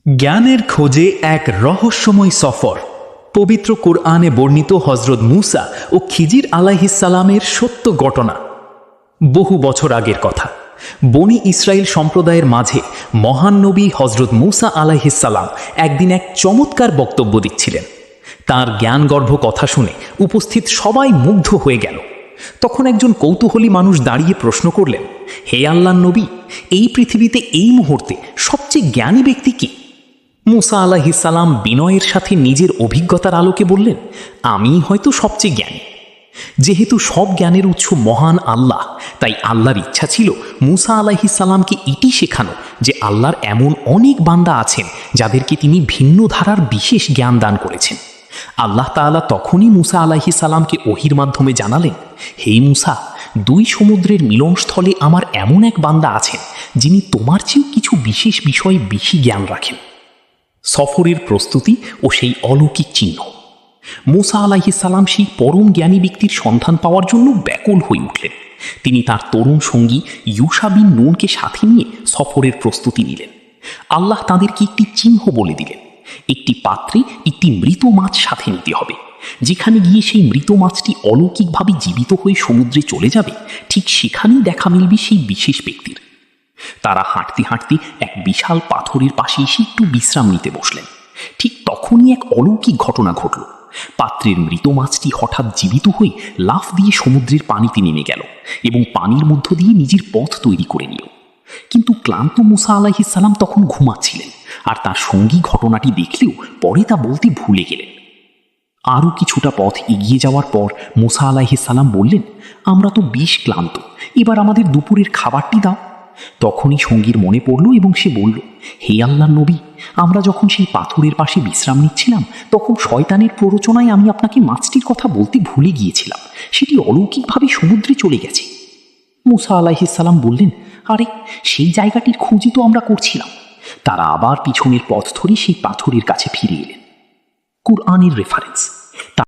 জ্ঞানের খোঁজে এক রহস্যময় সফর। পবিত্র কোরআনে বর্ণিত হজরত মুসা ও খিজির আলাইহিসসালামের সত্য ঘটনা। বহু বছর আগের কথা। বনি ইসরায়েল সম্প্রদায়ের মাঝে মহান নবী হজরত মুসা আলাইহিসসালাম একদিন এক চমৎকার বক্তব্য দিচ্ছিলেন। তাঁর জ্ঞানগর্ভ কথা শুনে উপস্থিত সবাই মুগ্ধ হয়ে গেল। তখন একজন কৌতূহলী মানুষ দাঁড়িয়ে প্রশ্ন করলেন, হে আল্লাহর নবী, এই পৃথিবীতে এই মুহূর্তে সবচেয়ে জ্ঞানী ব্যক্তি কি? মুসা আলাইহিসসালাম বিনয়ের সাথে নিজের অভিজ্ঞতার আলোকে বললেন, আমি হয়তো সবচেয়ে জ্ঞানী। যেহেতু সব জ্ঞানের উৎস মহান আল্লাহ, তাই আল্লাহর ইচ্ছা ছিল মুসা আলাইহিসসালামকে এটি শেখানো যে আল্লাহর এমন অনেক বান্দা আছেন যাদেরকে তিনি ভিন্ন ধারার বিশেষ জ্ঞান দান করেছেন। আল্লাহ তাআলা তখনই মুসা আলাইহিসসালামকে ওহির মাধ্যমে জানালেন, হে মুসা, দুই সমুদ্রের মিলনস্থলে আমার এমন এক বান্দা আছেন যিনি তোমার চেয়েও কিছু বিশেষ বিষয়ে বেশি জ্ঞান রাখেন। সফরের প্রস্তুতি ও সেই অলৌকিক চিহ্ন। মুসা আলাইহিসসালাম সেই পরম জ্ঞানী ব্যক্তির সন্ধান পাওয়ার জন্য ব্যাকুল হয়ে উঠলেন। তিনি তার তরুণ সঙ্গী ইউশা বিন নুনকে সাথে নিয়ে সফরের প্রস্তুতি নিলেন। আল্লাহ তাদেরকে একটি চিহ্ন বলে দিলেন, একটি পাত্রে একটি মৃত মাছ সাথে নিতে হবে। যেখানে গিয়ে সেই মৃত মাছটি অলৌকিকভাবে জীবিত হয়ে সমুদ্রে চলে যাবে, ঠিক সেখানেই দেখা মিলবে সেই বিশেষ ব্যক্তির। তারা হাঁটতে হাঁটতে এক বিশাল পাথরের পাশে এসে একটু বিশ্রাম নিতে বসলেন। ঠিক তখনই এক অলৌকিক ঘটনা ঘটল। পাত্রের মৃত মাছটি হঠাৎ জীবিত হয়ে লাফ দিয়ে সমুদ্রের পানিতে নেমে গেল এবং পানির মধ্য দিয়ে নিজের পথ তৈরি করে নিল। কিন্তু ক্লান্ত মুসা আলাইহিসসালাম তখন ঘুমাচ্ছিলেন, আর তার সঙ্গী ঘটনাটি দেখলেও পরে তা বলতে ভুলে গেলেন। আরও কিছুটা পথ এগিয়ে যাওয়ার পর মুসা আলাইহিসসালাম বললেন, আমরা তো বেশ ক্লান্ত, এবার আমাদের দুপুরের খাবারটি দাও। তখনই সঙ্গীর মনে পড়ল এবং সে বলল, হে আল্লাহর নবী, আমরা যখন সেই পাথরের পাশে বিশ্রাম নিচ্ছিলাম তখন শয়তানের প্ররোচনায় আমি আপনাকে মাছটির কথা বলতে ভুলে গিয়েছিলাম। সেটি অলৌকিকভাবে সমুদ্রে চলে গেছে। মুসা আলাইহিসসালাম বললেন, আরে, সেই জায়গাটির খোঁজই তো আমরা করছিলাম। তারা আবার পিছনের পথ ধরে সেই পাথরের কাছে ফিরে এলেন। কুরআনের রেফারেন্স।